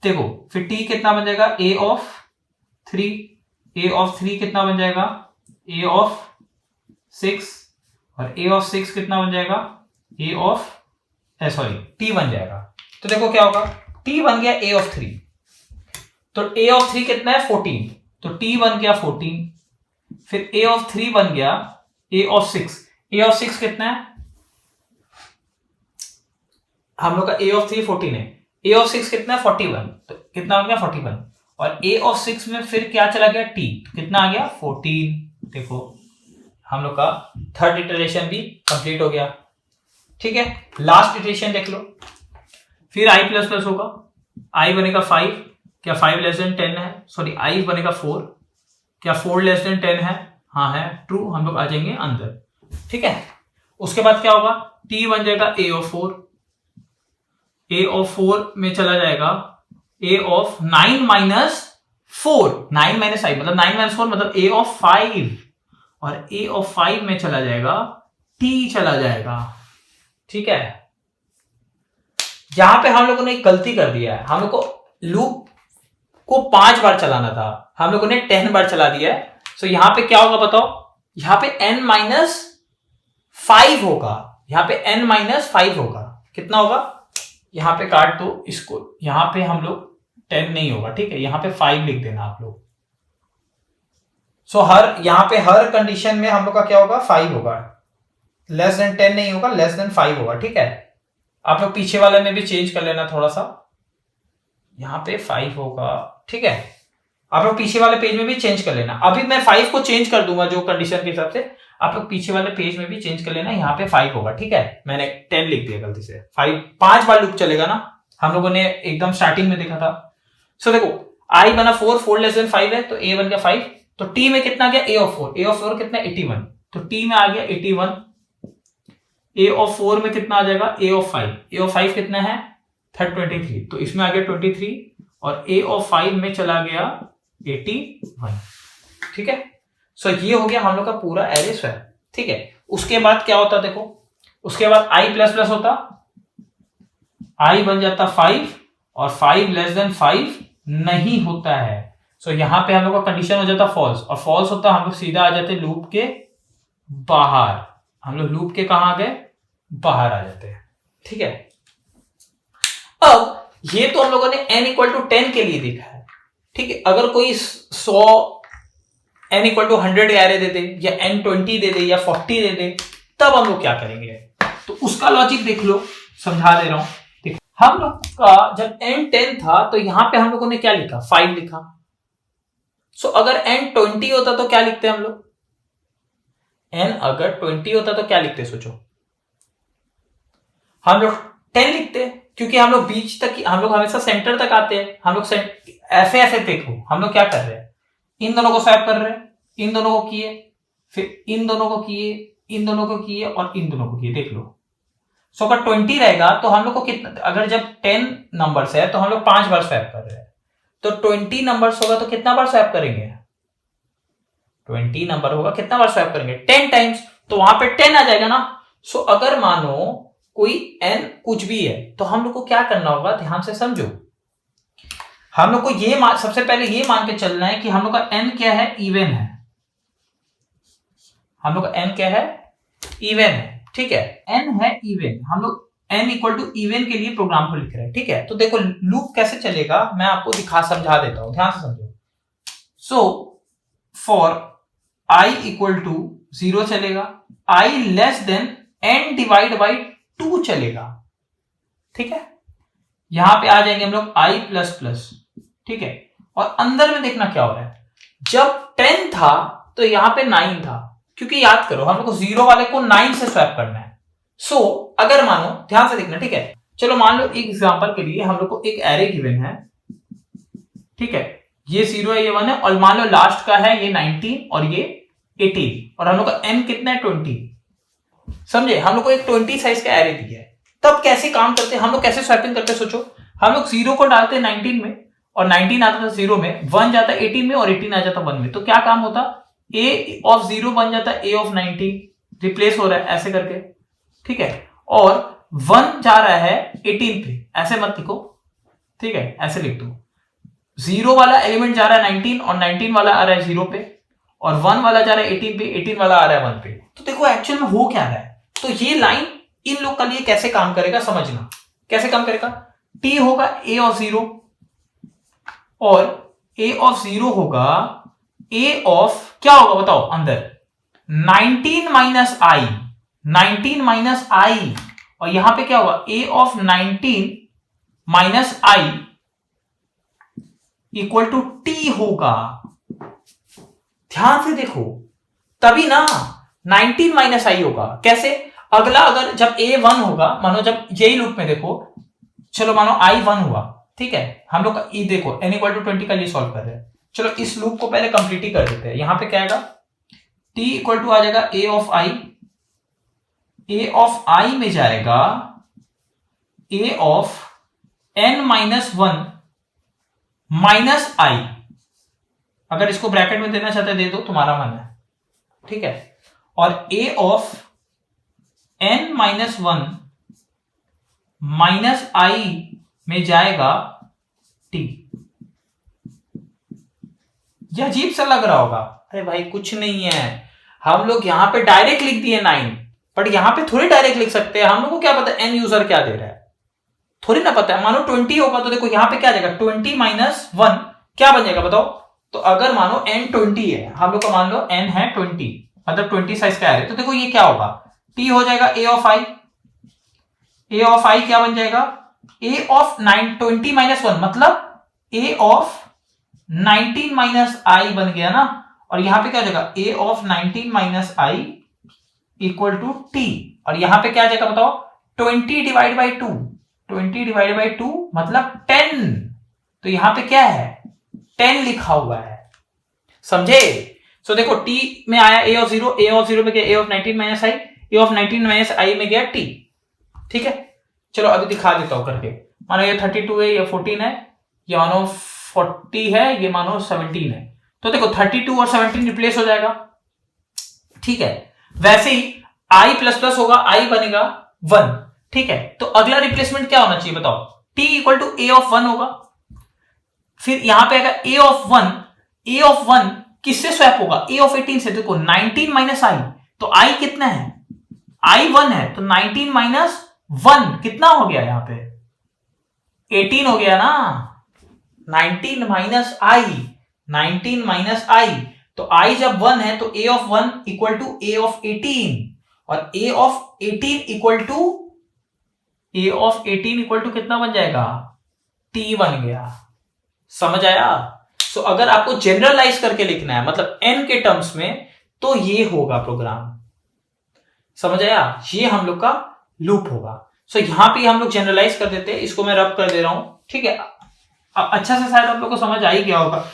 देखो फिर टी कितना बन जाएगा, ए ऑफ 3, ए ऑफ 3 कितना बन जाएगा, ए ऑफ 6, और ए ऑफ 6 कितना बन जाएगा, ए ऑफ सॉरी टी बन जाएगा। तो देखो क्या होगा, टी बन गया ए ऑफ 3, तो ए ऑफ 3 कितना है 14, तो टी बन गया 14, फिर ए ऑफ 3 बन गया ए ऑफ 6, ए ऑफ 6 कितना है, हम लोग का ए ऑफ 3 14 है, ए ऑफ 6 कितना है 41, तो कितना हो गया 41, और ए ऑफ 6 में फिर क्या चला गया टी, तो कितना आ गया 14। देखो हम लोग का थर्ड इटरेशन भी कंप्लीट हो गया। ठीक है, लास्ट इटरेशन देख लो, फिर आई प्लस प्लस होगा, आई बनेगा 5, क्या 5 लेस देन 10 है, सॉरी आई बनेगा 4, क्या 4 लेस देन 10 है, हाँ है ट्रू, हम लोग आ जाएंगे अंदर। ठीक है, उसके बाद क्या होगा, टी बन जाएगा ए ऑफ 4, ए ऑफ 4 में चला जाएगा ए ऑफ 9 माइनस 4, 9 माइनस आई मतलब 9 माइनस 4 मतलब ए ऑफ 5, और ए ऑफ 5 में चला जाएगा टी चला जाएगा। ठीक है, यहां पे हम लोगों ने एक गलती कर दिया है, हम लोग को लूप को 5 बार चलाना था, हम लोगों ने 10 बार चला दिया है। सो यहां पे क्या होगा बताओ, यहां पे n माइनस 5 होगा, यहां पे n माइनस 5 होगा, कितना होगा, यहां पे काट दो इसको, यहां पे हम लोग 10 नहीं होगा, ठीक है, यहां पे 5 लिख देना आप लोग। सो यहां पे हर कंडीशन में हम लोग का क्या होगा 5 होगा, लेस देन 10 नहीं होगा, लेस देन 5 होगा। ठीक है, आप लोग पीछे वाले में भी चेंज कर लेना थोड़ा सा, यहां पे 5 होगा। ठीक है, आप लोग पीछे वाले पेज में भी चेंज कर लेना, अभी मैं 5 को चेंज कर दूंगा जो कंडीशन के हिसाब से, आप लोग पीछे वाले पेज में भी चेंज कर लेना, यहाँ पे 5 होगा। ठीक है, मैंने 10 लिख दिया गलती से, 5 बार लूप चलेगा ना, हम लोगों ने एकदम स्टार्टिंग में देखा था। सो देखो आई बना 4, 4 लेस देन 5 है, तो ए बन गया 5, तो टी में कितना गया ए ऑफ 4, ए ऑफ 4 कितना 81, तो टी में आ गया 81, ए ऑफ 4 में कितना आ जाएगा ए ऑफ 5, ए ऑफ 5 कितना है 23, तो इसमें आ गया 23, और ए ऑफ 5 में चला गया 81। ठीक है, सो ये हो गया हम लोग का पूरा एरे स्वैप। ठीक है, उसके बाद क्या होता देखो, उसके बाद आई प्लस प्लस होता, आई बन जाता 5, और 5 लेस देन 5 नहीं होता है। सो यहां पे हम लोग का कंडीशन हो जाता फॉल्स, और फॉल्स होता हम लोग सीधा आ जाते लूप के बाहर, हम लोग लूप के कहां आ गए, बाहर आ जाते हैं। ठीक है, अब ये तो हम लोगों ने n इक्वल टू 10 के लिए देखा है। ठीक है, अगर कोई 100 n इक्वल टू 100 एरे दे दे, या n 20 दे दे, या 40 दे दे, तब हम लोग क्या करेंगे, तो उसका लॉजिक देख लो, समझा दे रहा हूं। देखो हम लोग का जब n 10 था तो यहां पे हम लोगों ने क्या लिखा 5 लिखा। सो अगर n 20 होता तो क्या लिखते हम लोग, n अगर 20 होता तो क्या लिखते सोचो, हम लोग 10 लिखते, क्योंकि हम लोग बीच तक, हम लोग हमेशा सेंटर तक आते हैं, हम लोग ऐसे ऐसे देखो हम लोग क्या कर रहे हैं, इन दोनों को स्वैप कर रहे हैं, इन दोनों को किए, फिर इन दोनों को किए, इन दोनों को किए, और इन दोनों को किए, देख लो। सो अगर 20 रहेगा तो हम लोग को कितना, अगर जब 10 नंबर्स है तो हम लोग 5 बार स्वैप कर रहे हैं, तो 20 नंबर्स होगा तो कितना बार स्वैप करेंगे, 20 नंबर होगा कितना बार स्वैप करेंगे 10 टाइम्स, तो वहां पे 10 आ जाएगा ना। सो अगर मानो कोई n कुछ भी है तो हम लोग को क्या करना होगा, ध्यान से समझो, हम लोग को ये सबसे पहले ये मान के चलना है कि हम लोग का n क्या है, इवन है, हम लोग का n क्या है, इवन है। ठीक है, n है इवन, हम लोग n इक्वल टू इवन के लिए प्रोग्राम को लिख रहे हैं। ठीक है, तो देखो लूप कैसे चलेगा मैं आपको समझा देता हूं, ध्यान से समझो। So for i equal to 0 चलेगा, i less than n divide by 2 चलेगा। ठीक है, यहां पे आ जाएंगे हम लोग i प्लस प्लस। ठीक है, और अंदर में देखना क्या हो रहा है, जब 10 था तो यहां पे 9 था, क्योंकि याद करो हम लोग को 0 वाले को 9 से स्वैप करना है। सो अगर मानो, ध्यान से देखना, ठीक है, चलो मान लो एक एग्जांपल के लिए हम लोग को एक एरे गिवन है। ठीक है, ये 0 है, ये 1 है, और मान लो लास्ट का है ये 19 और ये 18, और हम लोग का n कितना है 20। समझे, हम लोग को एक 20 साइज का एरे दिया है, तब कैसे काम करते हैं हम लोग, कैसे स्वैपिंग करते हैं सोचो। हम लोग 0 को डालते हैं 19 में, और 19 आता था 0 में, 1 जाता 18 में, और 18 आ जाता 1 में, तो क्या काम होता, a ऑफ 0 बन जाता a ऑफ 19, रिप्लेस हो रहा है ऐसे करके। ठीक है, और 1 जा रहा है 18 पे, ऐसे मत लिखो, ठीक है, ऐसे लिख दो। 0 वाला एलिमेंट जा रहा है 19 और 19 वाला आ रहा है 0 पे, और 1 वाला जा रहा है 18 पे, 18 वाला आ रहा है 1 पे। तो देखो एक्चुअल में हो क्या रहा है, तो ये लाइन इन लोग के लिए कैसे काम करेगा समझना। कैसे काम करेगा, t होगा a ऑफ 0 और a ऑफ 0 होगा a ऑफ क्या होगा बताओ अंदर 19 माइनस आई, 19 माइनस आई, और यहां पे क्या होगा a of 19 minus I equal to T होगा। ध्यान से देखो, तभी ना 19 माइनस आई होगा। कैसे, अगला अगर जब a 1 होगा, मानो जब यही लूप में देखो, चलो मानो i 1 हुआ, ठीक है, हम लोग ये देखो n इक्वल टू 20 का लिए सॉल्व कर रहे हैं। चलो इस लूप को पहले कंप्लीट ही कर देते हैं। यहां पे क्या आएगा, t इक्वल टू आ जाएगा a of i, a of i में जाएगा a of n minus 1 minus i। अगर इसको ब्रैकेट में देना चाहते दे दो, तुम्हारा मन है, ठीक है, और a of n minus 1 minus i में जाएगा t। यह अजीब सा लग रहा होगा, अरे भाई कुछ नहीं है, हम लोग यहां पे डायरेक्ट लिख दिए 9, बट यहां पे थोड़ी डायरेक्ट लिख सकते हैं। हम लोग को क्या पता n यूजर क्या दे रहा है, थोड़ी ना पता है। मानो 20 होगा तो देखो यहां पे क्या जाएगा 20 माइनस 1 क्या बन जाएगा बताओ। तो अगर मानो n 20 है, हम लोग का मान लो n है 20, मतलब 20 साइज का है, तो देखो ये क्या होगा, t हो जाएगा a of i, a of i क्या बन जाएगा a ऑफ 20 माइनस 1, मतलब a ऑफ 19 माइनस i बन गया ना, और यहां पे क्या हो जाएगा a of 19 minus i equal to t, और यहां पे क्या आ जाएगा बताओ 20 डिवाइड बाई 2, 20 डिवाइड बाई 2 मतलब 10, तो यहां पे क्या है 10 लिखा हुआ है, समझे। सो देखो t में आया a ऑफ 0, a ऑफ 0 में गया a of 19 minus i, a of 19 minus i में गया t, ठीक है। चलो अभी दिखा देता हूं करके। मानो ये 32 है, ये 14 है, ये मानो 40 है, ये मानो 17 है, तो देखो 32 और 17 रिप्लेस हो जाएगा, ठीक है। वैसे ही i प्लस प्लस होगा, i बनेगा 1, ठीक है। तो अगला रिप्लेसमेंट क्या होना चाहिए बताओ, t equal to a of 1 होगा, फिर यहां पे आएगा a ऑफ 1, a ऑफ 1 किससे स्वैप होगा a ऑफ 18 से। देखो 19 माइनस i, तो i कितना है i 1 है, तो 19 माइनस 1 कितना हो गया, यहां पे 18 हो गया ना, 19 माइनस i, 19 माइनस i, तो i जब 1 है तो a of 1 equal to a of 18, और a ऑफ 18 इक्वल टू कितना बन जाएगा t बन गया, समझ आया। सो अगर आपको जनरलाइज करके लिखना है मतलब n के टर्म्स में, तो ये होगा प्रोग्राम, समझ आया, ये हम लोग का लूप होगा। सो यहां पे हम लोग जनरलाइज कर देते हैं, इसको मैं रब कर दे रहा हूं, ठीक है। अच्छा से शायद आप लोग को समझ आ ही गया होगा।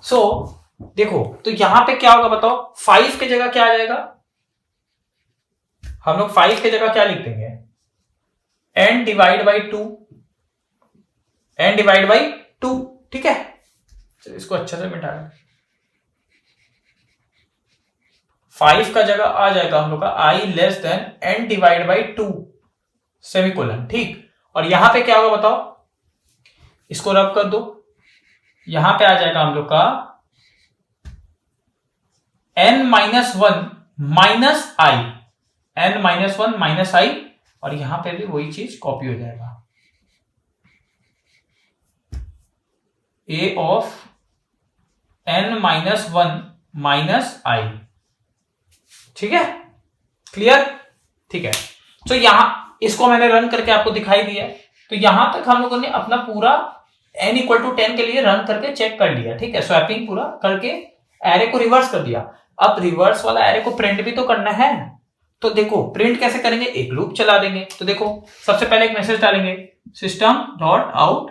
सो देखो तो यहां पे क्या होगा बताओ, 5 की जगह क्या आ जाएगा, हम लोग 5 की जगह क्या लिख देंगे n divide by 2, n divide by 2, ठीक है। चलो इसको अच्छा से मिटा दें, 5 का जगह आ जाएगा हम लोग का i less than n divide by 2 semicolon, ठीक। और यहां पे क्या होगा बताओ, इसको रब कर दो, यहां पे आ जाएगा हम लोग का n minus 1 minus i, n minus 1 minus i, और यहां पे भी वही चीज कॉपी हो जाएगा a of n minus 1 minus i, ठीक है, क्लियर, ठीक है। तो यहां इसको मैंने रन करके आपको दिखाई दिया, तो यहां तक हम लोगों ने अपना पूरा n इक्वल टू 10 के लिए रन करके चेक कर लिया, ठीक है, स्वैपिंग पूरा करके एरे को रिवर्स कर दिया। अब रिवर्स वाला एरे को प्रिंट भी तो करना है, तो देखो प्रिंट कैसे करेंगे, एक लूप चला देंगे। तो देखो सबसे पहले एक मैसेज डालेंगे system dot out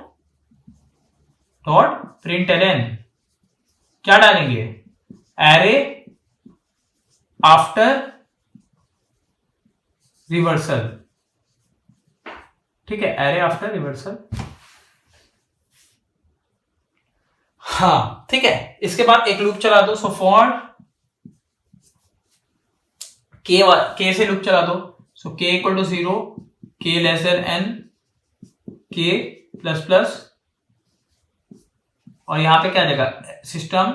dot println, क्या डालेंगे एरे आफ्टर रिवर्सल, ठीक है, एरे आफ्टर रिवर्सल, हाँ ठीक है। इसके बाद एक लूप चला दो, सो फॉर के से लूप चला दो, so k equal to 0 k less than n k plus plus, और यहां पे क्या आ जाएगा system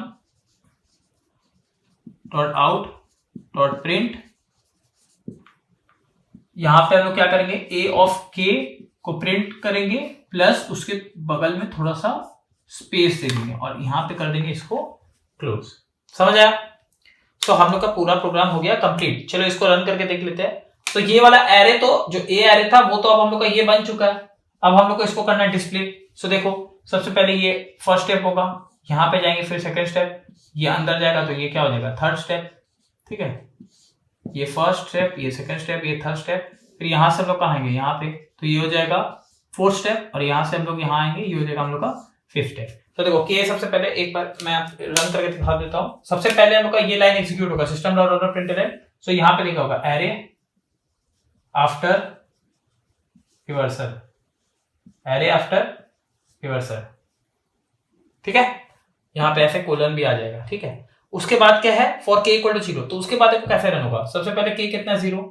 dot out dot print. यहां पे हम लोग क्या करेंगे, a ऑफ k को प्रिंट करेंगे प्लस उसके बगल में थोड़ा सा स्पेस दे देंगे और यहां पे कर देंगे इसको क्लोज। समझ आया? तो हम लोग का पूरा प्रोग्राम हो गया कंप्लीट। चलो इसको रन करके देख लेते हैं। तो ये वाला एरे, तो जो ए एरे था वो तो अब हम लोग का ये बन चुका है। अब हम लोग को इसको करना है डिस्प्ले। सो देखो सबसे पहले ये फर्स्ट स्टेप होगा, यहाँ पे जाएंगे, फिर सेकंड स्टेप, ये अंदर जाएगा तो ये क्या हो जाएगा थर्ड स्टेप। ठीक है, ये फर्स्ट स्टेप, ये सेकंड स्टेप, ये थर्ड स्टेप, फिर यहाँ से हम लोग कहाँ आएंगे यहाँ पे, तो ये हो जाएगा फोर्थ स्टेप, और यहाँ से हम लोग यहाँ आएंगे, ये हो जाएगा हम लोग का फिफ्थ स्टेप। तो देखो के सबसे पहले एक बार मैं रन करके दिखा देता हूँ। सबसे पहले हम लोग का ये लाइन एग्जीक्यूट होगा, सिस्टम डॉट आउट प्रिंटलन। सो यहाँ पे लिखा होगा array after reversal, array after reversal. ठीक है, यहाँ पे ऐसे कोलन भी आ जाएगा। ठीक है, उसके बाद क्या है, फॉर के इक्वल टू 0, तो उसके बाद देखो कैसे रन होगा। सबसे पहले के कितना 0,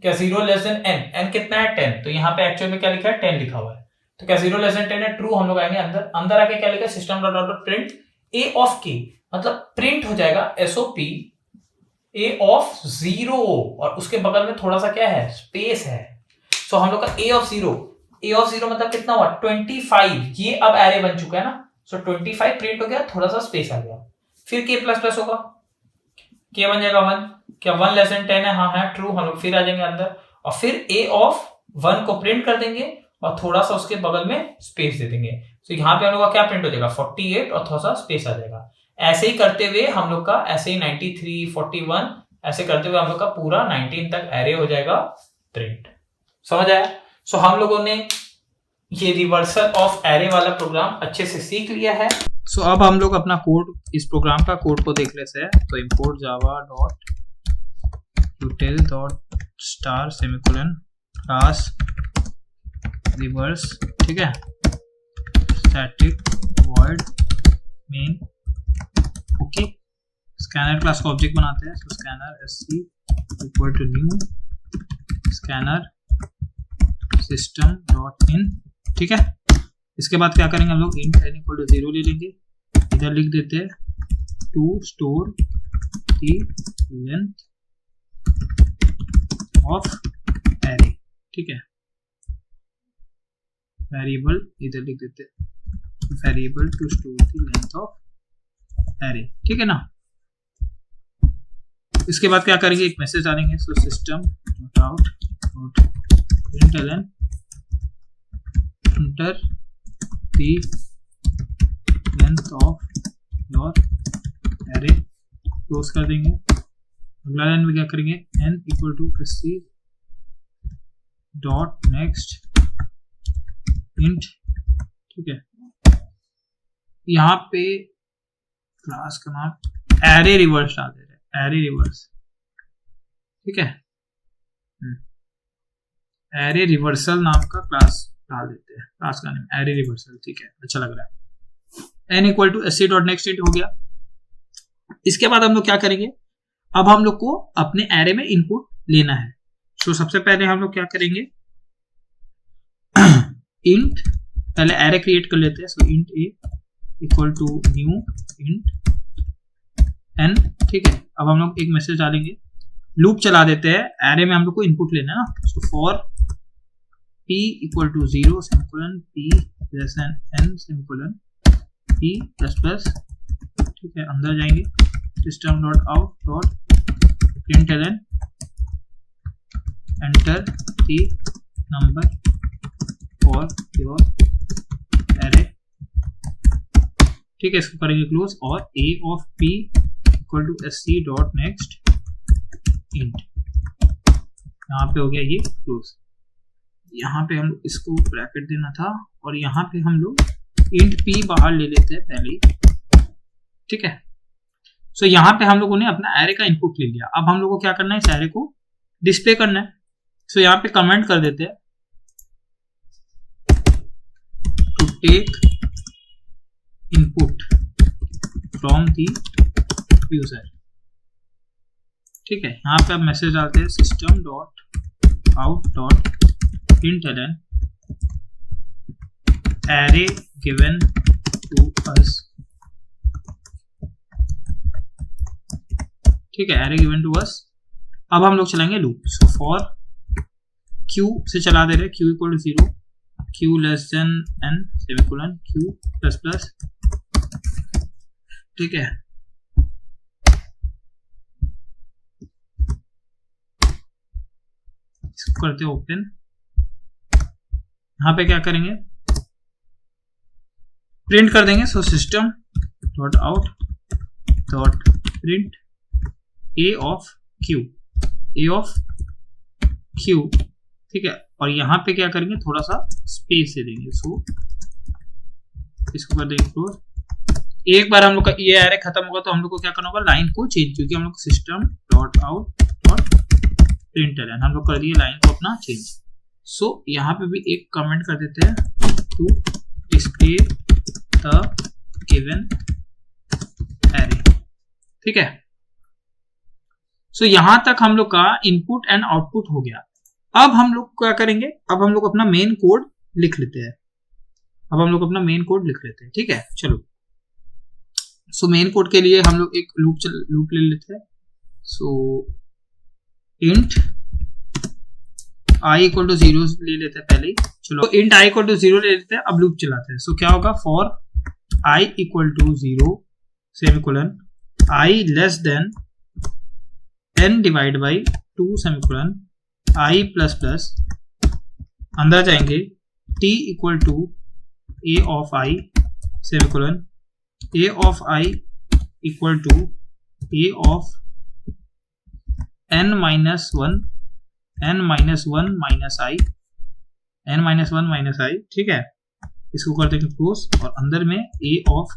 क्या 0 लेस देन n, n कितना है 10, तो यहाँ पे एक्चुअल में क्या लिखा है 10 लिखा हुआ है, तो क्या 0 लेस देन 10 है, ट्रू। हम लोग आएंगे अंदर, अंदर आके क्या लिखा है system dot out print a of k, मतलब प्रिंट हो जाएगा SOP a ऑफ 0, और उसके बगल में थोड़ा सा क्या है स्पेस है। सो हम लोग का a ऑफ 0 मतलब कितना हुआ 25, ये अब एरे बन चुका है ना। सो 25 प्रिंट हो गया, थोड़ा सा स्पेस आ गया। फिर k प्लस प्लस होगा, k बन जाएगा 1, क्या 1 लेस देन 10 है, हाँ है ट्रू। हम लोग फिर आ जाएंगे अंदर और फिर a ऑफ 1 को प्रिंट कर देंगे और थोड़ा सा उसके बगल में स्पेस दे देंगे। तो यहाँ पे हम लोग का क्या प्रिंट हो जाएगा 48 और थोड़ा सा स्पेस आ जाएगा। ऐसे ही करते हुए हम लोग का ऐसे ही 93, 41 ऐसे करते हुए हम लोग का पूरा 19 तक एरे हो जाएगा प्रिंट। समझ आया? सो हम लोगों ने ये रिवर्सल ऑफ एरे वाला प्रोग्राम अच्छे से सीख लिया है। सो अब हम लोग अपना कोड, इस प्रोग्राम का कोड को देख लेते हैं। तो import java dot util dot star semicolon class reverse, ठीक है, static void main. Okay, scanner class का ऑब्जेक्ट बनाते हैं। So scanner sc equal to new scanner system dot in. ठीक है, इसके बाद क्या करेंगे हम लोग, int n इक्वल टू 0 ले लेंगे, इधर लिख देते हैं to store the length of array. ठीक है, वेरिएबल इधर लिख देते हैं variable to store the length of array. ठीक है ना। इसके बाद क्या करेंगे, एक मैसेज डालेंगे। So system dot out dot println enter the length of your array, close कर देंगे। अगला लाइन में क्या करेंगे, n equal to sc dot next int. ठीक है, यहाँ पे क्लास का नाम एरे रिवर्स डाल दे रहे हैं, एरे रिवर्स। ठीक है, एरे रिवर्सल नाम का क्लास डाल देते हैं, क्लास का नाम एरे रिवर्सल। ठीक है, अच्छा लग रहा है। n equal to sc dot next int हो गया। इसके बाद हम लोग क्या करेंगे, अब हम लोग को अपने एरे में इनपुट लेना है। तो सबसे पहले हम लोग क्या करेंगे, इंट, पहले एरे क्रिएट कर लेते हैं। So int a equal to new int n। ठीक है, अब हम लोग एक मैसेज डालेंगे, लूप चला देते हैं। एरे में हम लोग को इनपुट लेना है ना। So for p equal to 0 semicolon p less than n semicolon p plus plus. ठीक है, अंदर जाएंगे, system dot out dot println enter the number for your array. ठीक है, इसको करेंगे क्लोज और a of p equal to sc dot next int. यहाँ पे हो गया ये क्लोज। यहाँ पे हम इसको ब्रैकेट देना था और यहाँ पे हम लोग इंट p बाहर ले लेते हैं पहले ही। ठीक है, सो यहाँ पे हम लोगों ने अपना एरे का इनपुट ले लिया। अब हम लोग को क्या करना है, इस एरे को डिस्प्ले करना है। सो यहाँ पे कमेंट कर देते हैं to take input from the user. ठीक है, यहाँ पे अब मैसेज डालते हैं system dot out dot println array given to us, ठीक है, array given to us। अब हम लोग चलाएंगे लूप। सो फॉर q से चला दे रहे, q equal to 0, q less than n semicolon q plus plus, ठीक है। इसको करते हैं ओपन। यहां पे क्या करेंगे, प्रिंट कर देंगे। सो system dot out dot print a of q, a of q, ठीक है। और यहां पे क्या करेंगे, थोड़ा सा स्पेस दे देंगे। सो इसको कर देंगे क्लोज। एक बार हम लोग का ये एरे खत्म होगा तो हम लोग को क्या करना होगा, लाइन को चेंज, क्योंकि हम लोग system dot out dot println हम लोग कर दिए लाइन को अपना चेंज। सो यहाँ पे भी एक कमेंट कर देते हैं, to display the given array, ठीक है। सो यहां तक हम लोग का इनपुट एंड आउटपुट हो गया। अब हम लोग क्या करेंगे, अब हम लोग अपना मेन कोड लिख लेते हैं। ठीक है, चलो। सो मेन कोड के लिए हम लोग एक लूप ले लेते हैं। So int i equal to 0 ले लेते हैं पहले ही। चलो इंट i इक्वल टू 0 ले लेते हैं, अब लूप चलाते हैं। सो क्या होगा, for i equal to 0 semicolon i less than n divide by 2 semicolon i plus plus, अंदर जाएंगे t equal to a of i semicolon a of i equal to a of n minus 1 minus i, ठीक है। इसको कर देंगे close और अंदर में a of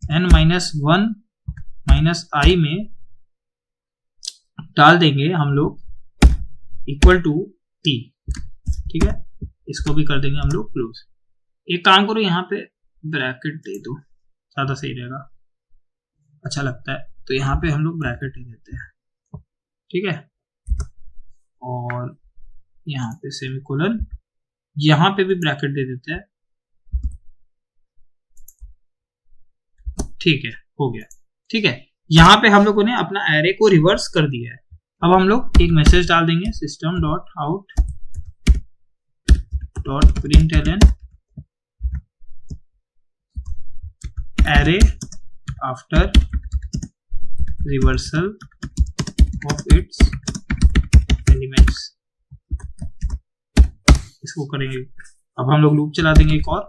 n minus 1 minus i में डाल देंगे हम लोग इक्वल टू t, ठीक है। इसको भी कर देंगे हम लोग क्लोज। एक काम करो, यहाँ पे ब्रैकेट दे दो, ज्यादा सही रहेगा, अच्छा लगता है। तो यहाँ पे हम लोग ब्रैकेट दे देते हैं, ठीक है। और यहाँ पे सेमीकोलन, यहाँ पे भी ब्रैकेट दे देते हैं, ठीक है, हो गया, ठीक है। यहाँ पे हम लोगों ने अपना एरे को रिवर्स कर दिया है। अब हम लोग एक मैसेज डाल देंगे, system dot out dot println array after reversal of its elements. इसको करेंगे। अब हम लोग लूप चला देंगे एक और,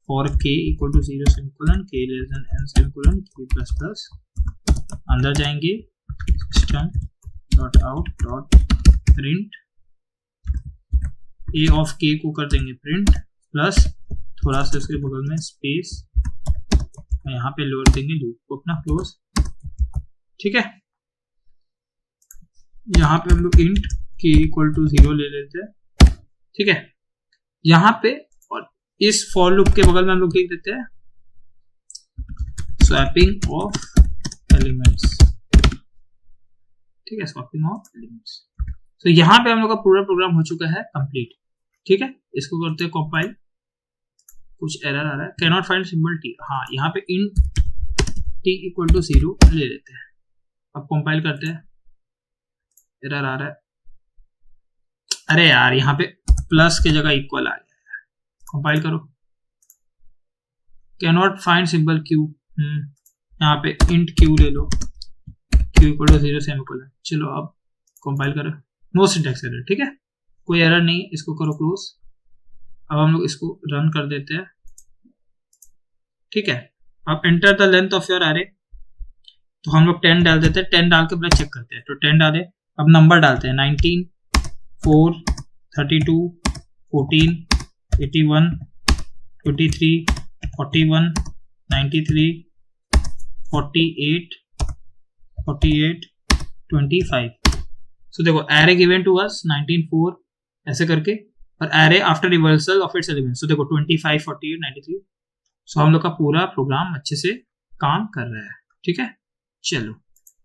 for k equal to 0 semicolon k less than n semicolon k plus plus, अंदर जाएंगे system dot out dot print a of k को कर देंगे प्रिंट प्लस थोड़ा सा इसके बगल में स्पेस, यहाँ पे लोड देंगे लूप को अपना क्लोज, ठीक है। यहाँ पे हम लोग इंट k इक्वल टू 0 ले लेते हैं, ठीक है। यहाँ पे और इस फॉर लूप के बगल में हम लोग लिख देते हैं स्वैपिंग ऑफ एलिमेंट्स, ठीक है, स्वैपिंग ऑफ एलिमेंट्स। तो यहाँ पे हम लोग का पूरा प्रोग्राम हो चुका है कंप्लीट, ठीक है। इसको करते हैं कंपाइल। कुछ एरर आ रहा है, कैनॉट फाइंड सिंबल t, हाँ यहाँ पे इंट t इक्वल टू 0 ले लेते हैं। अब कंपाइल करते हैं, एरर आ रहा है, अरे यार यहाँ पे प्लस के जगह इक्वल आ गया है। कंपाइल करो, कैनॉट फाइंड सिंबल q, यहाँ पे इंट q ले लो, q इक्वल टू 0 सेमीकोलन। चलो अब कंपाइल करो, नो सिंटैक्स एरर, ठीक है, कोई एरर नहीं, इसको करो क्लोज। अब हम लोग इसको रन कर देते हैं, ठीक है। अब enter the length of your array, तो हम लोग 10 डाल देते हैं, 10 डाल के पहले चेक करते हैं। तो 10 डाले, अब नंबर डालते हैं 19 4 32 14 81 23 41 93 48 48 25। सो देखो एरे गिवन टू अस 19 4 ऐसे करके, और array after reversal of its elements, तो देखो 25 48 93। सो हम लोग का पूरा प्रोग्राम अच्छे से काम कर रहा है, ठीक है। चलो